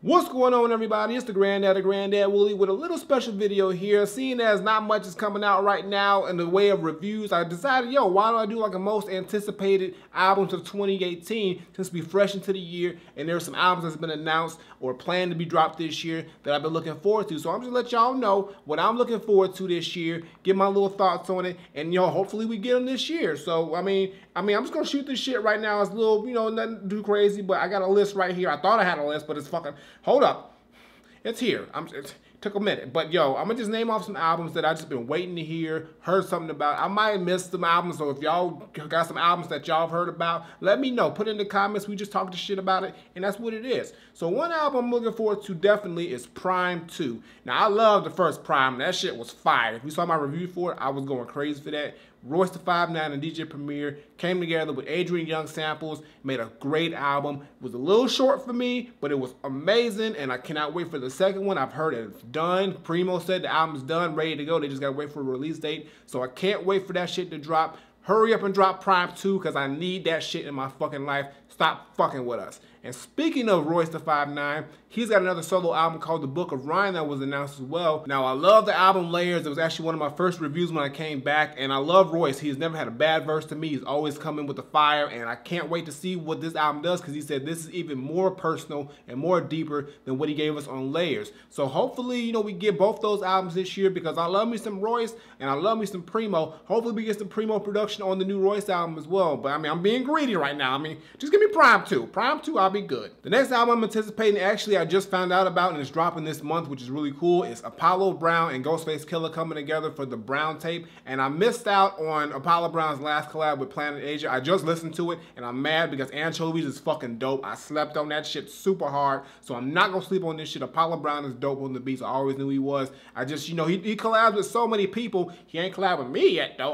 What's going on, everybody? It's the Granddad Wooly with a little special video here. Seeing as not much is coming out right now in the way of reviews, I decided, why don't I do like a most anticipated albums of 2018 since we fresh into the year and there's some albums that's been announced or planned to be dropped this year that I've been looking forward to. So I'm just gonna let y'all know what I'm looking forward to this year, give my little thoughts on it, and hopefully we get them this year. So I mean, I'm just gonna shoot this shit right now. It's a little, nothing too crazy, but I got a list right here. I thought I had a list, but it's fucking. Hold up. It's here. It took a minute. But I'm going to just name off some albums that I've just been waiting to hear, heard something about. I might have missed some albums, so if y'all got some albums that y'all have heard about, let me know. Put it in the comments. We just talked the shit about it, and that's what it is. So one album I'm looking forward to definitely is PRhyme 2. Now, I love the first PRhyme. That shit was fire. If you saw my review for it, I was going crazy for that. Royce the 5'9" and DJ Premier came together with Adrian Young samples, made a great album. It was a little short for me, but it was amazing, and I cannot wait for the second one. I've heard it's done. Primo said the album's done, ready to go. They just gotta wait for a release date. So I can't wait for that shit to drop. Hurry up and drop PRhyme 2, because I need that shit in my fucking life. Stop fucking with us. And speaking of Royce the 5'9", he's got another solo album called The Book of Rhyme that was announced as well. Now, I love the album Layers. It was actually one of my first reviews when I came back, and I love Royce. He's never had a bad verse to me. He's always coming with the fire, and I can't wait to see what this album does, because he said this is even more personal and more deeper than what he gave us on Layers. So hopefully, we get both those albums this year, because I love me some Royce, and I love me some Primo. Hopefully, we get some Primo production on the new Royce album as well. But, I'm being greedy right now. Just give me PRhyme 2. PRhyme 2, I'll be good. The next album I'm anticipating, actually, I just found out about, and it's dropping this month, which is really cool. It's Apollo Brown and Ghostface Killa coming together for the Brown tape. And I missed out on Apollo Brown's last collab with Planet Asia. I just listened to it, and I'm mad because Anchovies is fucking dope. I slept on that shit super hard, so I'm not gonna sleep on this shit. Apollo Brown is dope on the beats. I always knew he was. I just, he collabs with so many people. He ain't collabed with me yet, though.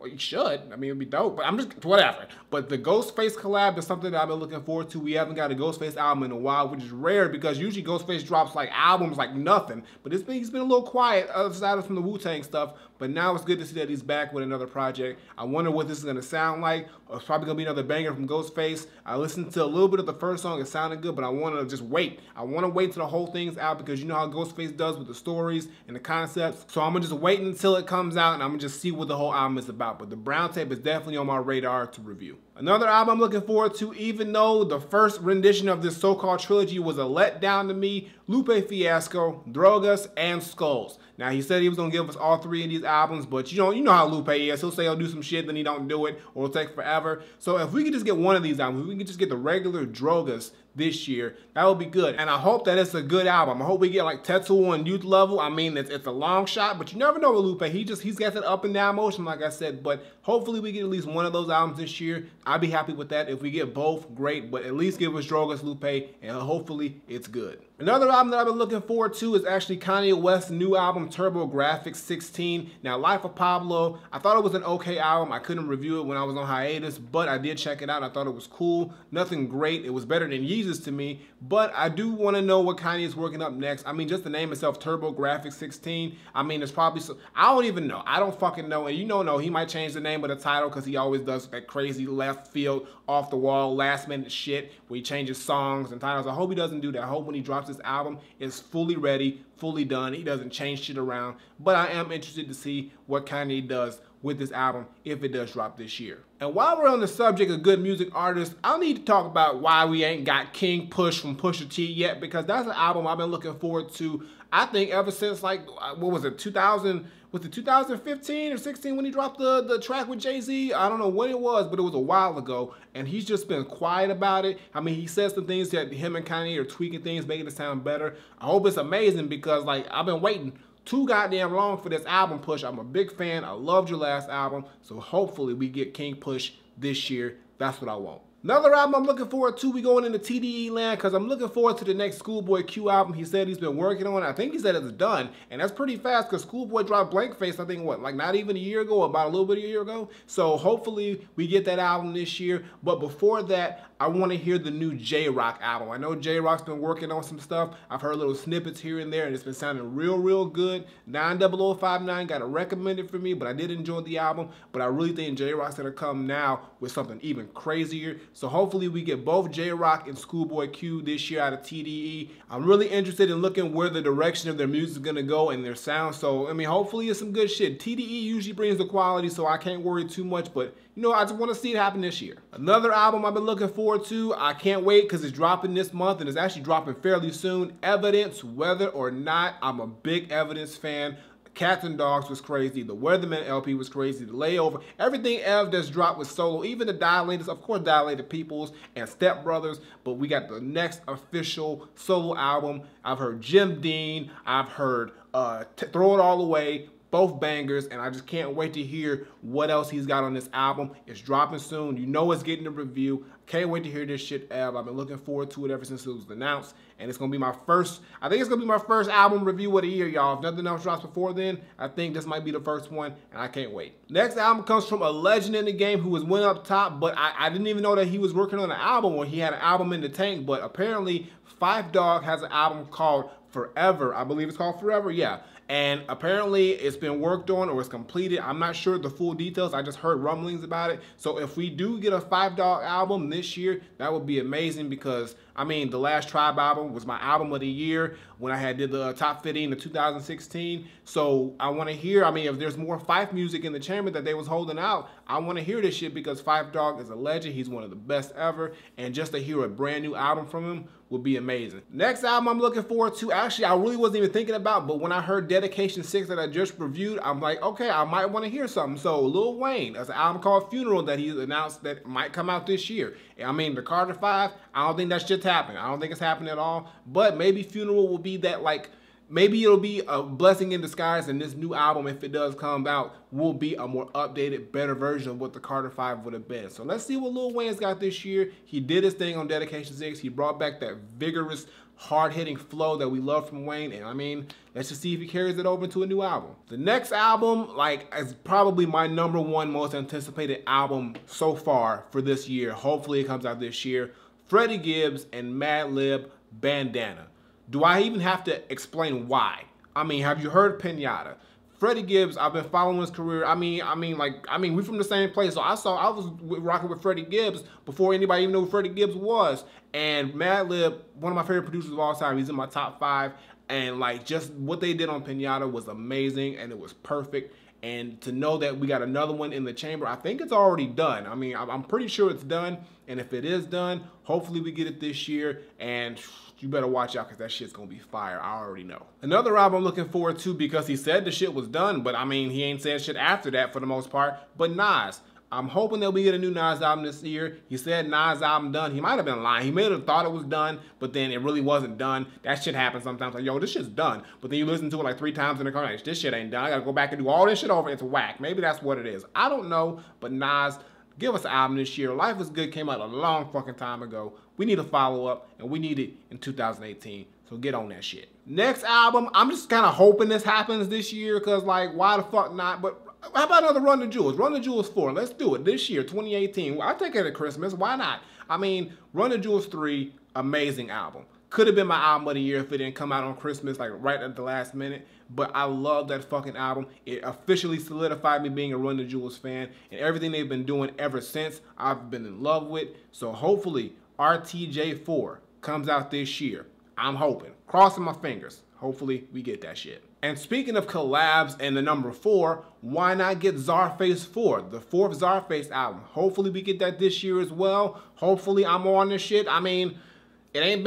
Well, you should. It'd be dope, but I'm just, whatever. But the Ghostface collab is something that I've been looking forward to. We haven't got a Ghostface album in a while, which is rare because usually Ghostface drops like albums like nothing. But he's been a little quiet aside from the Wu-Tang stuff. But now it's good to see that he's back with another project. I wonder what this is going to sound like. It's probably going to be another banger from Ghostface. I listened to a little bit of the first song. It sounded good, but I want to just wait. I want to wait till the whole thing's out because you know how Ghostface does with the stories and the concepts. So I'm going to just wait until it comes out, and I'm going to just see what the whole album is about. But the Brown tape is definitely on my radar to review. Another album I'm looking forward to, even though the first rendition of this so-called trilogy was a letdown to me, Lupe Fiasco, Drogas, and Skulls. Now, he said he was going to give us all three of these albums, but you know how Lupe is. He'll say he'll do some shit, then he don't do it, or it'll take forever. So if we could just get one of these albums, if we could just get the regular Drogas this year, that would be good. And I hope that it's a good album. I hope we get like Tattoo on Youth Level. It's a long shot, but you never know with Lupe. He's got that up and down motion, like I said. But hopefully we get at least one of those albums this year. I'd be happy with that. If we get both, great. But at least give us Drogas, Lupe, and hopefully it's good. Another album that I've been looking forward to is actually Kanye West's new album, Graphx 16. Now, Life of Pablo, I thought it was an okay album. I couldn't review it when I was on hiatus, but I did check it out. I thought it was cool. Nothing great. It was better than Yeezus to me, but I do want to know what Kanye is working up next. Just the name itself, Graphx 16. It's probably, I don't even know. I don't fucking know. And no, he might change the name of the title because he always does that crazy left field, off the wall, last minute shit where he changes songs and titles. I hope he doesn't do that. I hope when he drops this album, it's fully ready, fully done. He doesn't change shit around. But I am interested to see what Kanye does with this album if it does drop this year. And while we're on the subject of good music artists, I need to talk about why we ain't got King Push from Pusha T yet, because that's an album I've been looking forward to, I think, ever since, like, what was it, 2015 or 16 when he dropped the track with Jay-Z? I don't know when it was, but it was a while ago, and he's just been quiet about it. He said some things that him and Kanye are tweaking things, making it sound better. I hope it's amazing because, like, I've been waiting too goddamn long for this album, Push. I'm a big fan. I loved your last album, so hopefully we get King Push this year. That's what I want. Another album I'm looking forward to, we going into TDE land, because I'm looking forward to the next Schoolboy Q album he said he's been working on. I think he said it's done, and that's pretty fast because Schoolboy dropped Blank Face, I think, what, like not even a year ago, or about a little bit of a year ago? So hopefully we get that album this year, but before that, I want to hear the new J-Rock album. I know J-Rock's been working on some stuff. I've heard little snippets here and there, and it's been sounding real good. 90059 got it recommended for me, but I did enjoy the album, but I really think J-Rock's going to come now with something even crazier. So hopefully we get both J-Rock and Schoolboy Q this year out of TDE. I'm really interested in looking where the direction of their music is going to go and their sound. So, I mean, hopefully it's some good shit. TDE usually brings the quality, so I can't worry too much. But, you know, I just want to see it happen this year. Another album I've been looking forward to, I can't wait because it's dropping this month and it's actually dropping fairly soon. Evidence, whether or not I'm a big Evidence fan. Cats and Dogs was crazy. The Weatherman LP was crazy. The Layover. Everything Ev that's dropped was solo. Even the Dilators, of course, Dilated Peoples and Step Brothers. But we got the next official solo album. I've heard Jim Dean. I've heard Throw It All Away. Both bangers, and I just can't wait to hear what else he's got on this album. It's dropping soon. You know it's getting a review. Can't wait to hear this shit, Ev. I've been looking forward to it ever since it was announced, and it's gonna be my first. I think it's gonna be my first album review of the year, y'all. If nothing else drops before then, I think this might be the first one, and I can't wait. Next album comes from a legend in the game who was went up top, but I didn't even know that he was working on an album or he had an album in the tank. But apparently, Phife Dawg has an album called Forever. I believe it's called Forever. Yeah. And apparently it's been worked on or it's completed. I'm not sure the full details. I just heard rumblings about it. So if we do get a Phife Dawg album this year, that would be amazing because, I mean, the last Tribe album was my album of the year when I did the top 50 in 2016. So I want to hear, I mean, if there's more Phife music in the chamber that they was holding out, I want to hear this shit because Phife Dawg is a legend. He's one of the best ever. And just to hear a brand new album from him would be amazing. Next album I'm looking forward to, actually, I really wasn't even thinking about, but when I heard Dedication 6 that I just reviewed, I'm like, okay, I might want to hear something. So Lil Wayne has an album called Funeral that he's announced that might come out this year. I mean, the Carter 5, I don't think that shit's happening. I don't think it's happening at all, but maybe Funeral will be that, like, maybe it'll be a blessing in disguise, and this new album, if it does come out, will be a more updated, better version of what the Carter 5 would have been. So let's see what Lil Wayne's got this year. He did his thing on Dedication 6. He brought back that vigorous, hard-hitting flow that we love from Wayne, and I mean, let's just see if he carries it over to a new album. The next album, like, is probably my #1 most anticipated album so far for this year. Hopefully it comes out this year. Freddie Gibbs and Madlib, Bandana. Do I even have to explain why? I mean, have you heard Pinata? Freddie Gibbs, I've been following his career. I mean, we from the same place. So I was rocking with Freddie Gibbs before anybody even knew who Freddie Gibbs was. And Madlib, one of my favorite producers of all time, he's in my top 5. And like, just what they did on Pinata was amazing, and it was perfect. And to know that we got another one in the chamber, I think it's already done. I mean, I'm pretty sure it's done. And if it is done, hopefully we get it this year. And you better watch out because that shit's gonna be fire. I already know. Another album I'm looking forward to because he said the shit was done, but I mean, he ain't said shit after that for the most part. But Nas. I'm hoping that we get a new Nas album this year. He said Nas album done. He might have been lying. He may have thought it was done, but then it really wasn't done. That shit happens sometimes. Like, yo, this shit's done. But then you listen to it like 3 times in the car, like, this shit ain't done. I gotta go back and do all this shit over. It's whack. Maybe that's what it is. I don't know, but Nas, give us an album this year. Life is Good came out a long fucking time ago. We need a follow-up, and we need it in 2018. So get on that shit. Next album, I'm just kind of hoping this happens this year, because, like, why the fuck not? But how about another Run the Jewels? Run the Jewels 4. Let's do it this year, 2018. I'll take it at Christmas. Why not? I mean, Run the Jewels 3, amazing album. Could have been my album of the year if it didn't come out on Christmas, like right at the last minute. But I love that fucking album. It officially solidified me being a Run the Jewels fan. And everything they've been doing ever since, I've been in love with. So hopefully, RTJ4 comes out this year. I'm hoping. Crossing my fingers. Hopefully, we get that shit. And speaking of collabs and the number 4, why not get Czarface 4, the 4th Czarface album? Hopefully we get that this year as well. Hopefully I'm on this shit. I mean, it ain't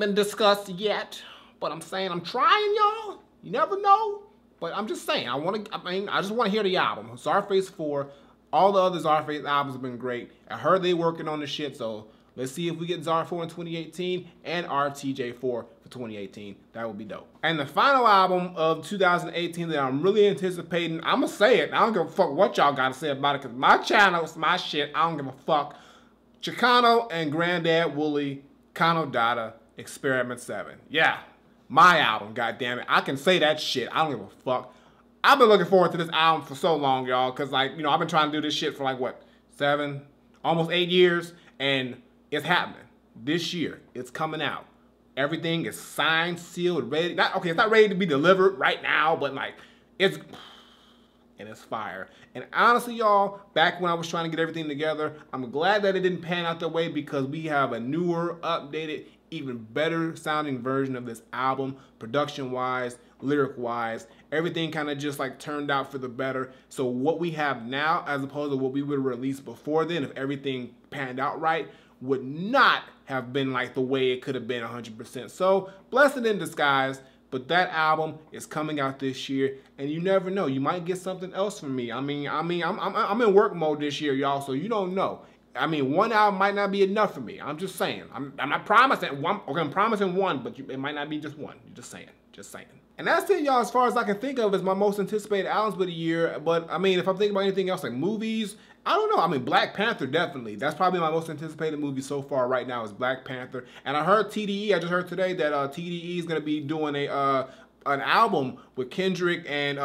been discussed yet, but I'm saying I'm trying, y'all. You never know, but I'm just saying I just want to hear the album. Czarface 4. All the other Czarface albums have been great. I heard they working on the shit, so let's see if we get Czar 4 in 2018 and RTJ 4 for 2018. That would be dope. And the final album of 2018 that I'm really anticipating, I'm going to say it. I don't give a fuck what y'all got to say about it because my channel is my shit. I don't give a fuck. CHIKANO and Granddad Wooly, KanoDadda, Experiment 7. Yeah, my album, goddammit. I can say that shit. I don't give a fuck. I've been looking forward to this album for so long, y'all, because, like, you know, I've been trying to do this shit for, like, what, 7, almost 8 years, and it's happening. This year, it's coming out. Everything is signed, sealed, ready. It's not ready to be delivered right now, but, like, it's and it's fire. And honestly, y'all, back when I was trying to get everything together, I'm glad that it didn't pan out that way because we have a newer, updated, even better sounding version of this album, production-wise, lyric-wise. Everything kind of just like turned out for the better. So what we have now, as opposed to what we would release before then, if everything panned out right, would not have been like the way it could have been 100%. So, blessing in disguise. But that album is coming out this year, and you never know. You might get something else from me. I'm in work mode this year, y'all, so you don't know. I mean, one album might not be enough for me. I'm just saying. I'm not promising one. Okay, I'm promising one, but it might not be just one. You're just saying. Just saying. And that's it, y'all, as far as I can think of as my most anticipated albums of the year. But, I mean, if I'm thinking about anything else, like movies, I don't know. I mean, Black Panther, definitely. That's probably my most anticipated movie so far right now is Black Panther. And I heard TDE, I just heard today that TDE is going to be doing an album with Kendrick and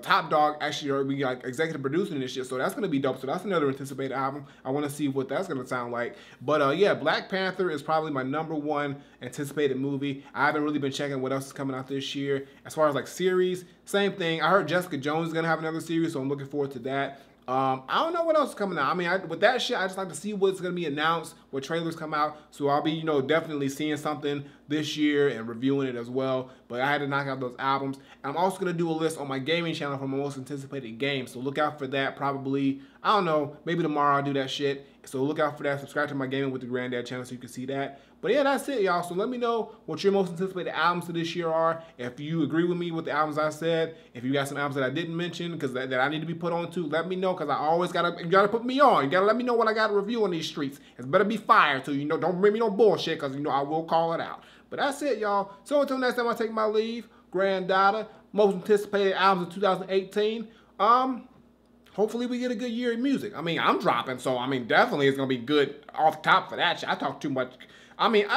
Top Dawg actually are be like executive producing this shit, so that's gonna be dope. So that's another anticipated album. I want to see what that's gonna sound like. But yeah, Black Panther is probably my #1 anticipated movie. I haven't really been checking what else is coming out this year. As far as like series, same thing. I heard Jessica Jones is gonna have another series, so I'm looking forward to that. I don't know what else is coming out. I mean, with that shit, I just like to see what's going to be announced, what trailers come out. So I'll be, you know, definitely seeing something this year and reviewing it as well. But I had to knock out those albums. And I'm also going to do a list on my gaming channel for my most anticipated games. So look out for that probably, I don't know, maybe tomorrow I'll do that shit. So look out for that. Subscribe to my Gaming with the Granddad channel so you can see that. But yeah, that's it, y'all. So let me know what your most anticipated albums for this year are. If you agree with me with the albums I said, if you got some albums that I didn't mention because that I need to be put on to, let me know because I always you gotta put me on. You gotta let me know what I got to review on these streets. It's better be fire too. You know, don't bring me no bullshit because you know I will call it out. But that's it, y'all. So until next time I take my leave, Granddadda, most anticipated albums of 2018. Hopefully we get a good year in music. I mean, I'm dropping, so I mean, definitely it's gonna be good off top for that shit. I talk too much. I mean,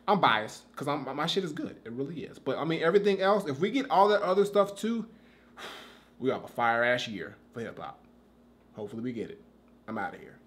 I'm biased because my shit is good. It really is. But I mean, everything else, if we get all that other stuff too, we have a fire ass year for hip hop. Hopefully we get it. I'm out of here.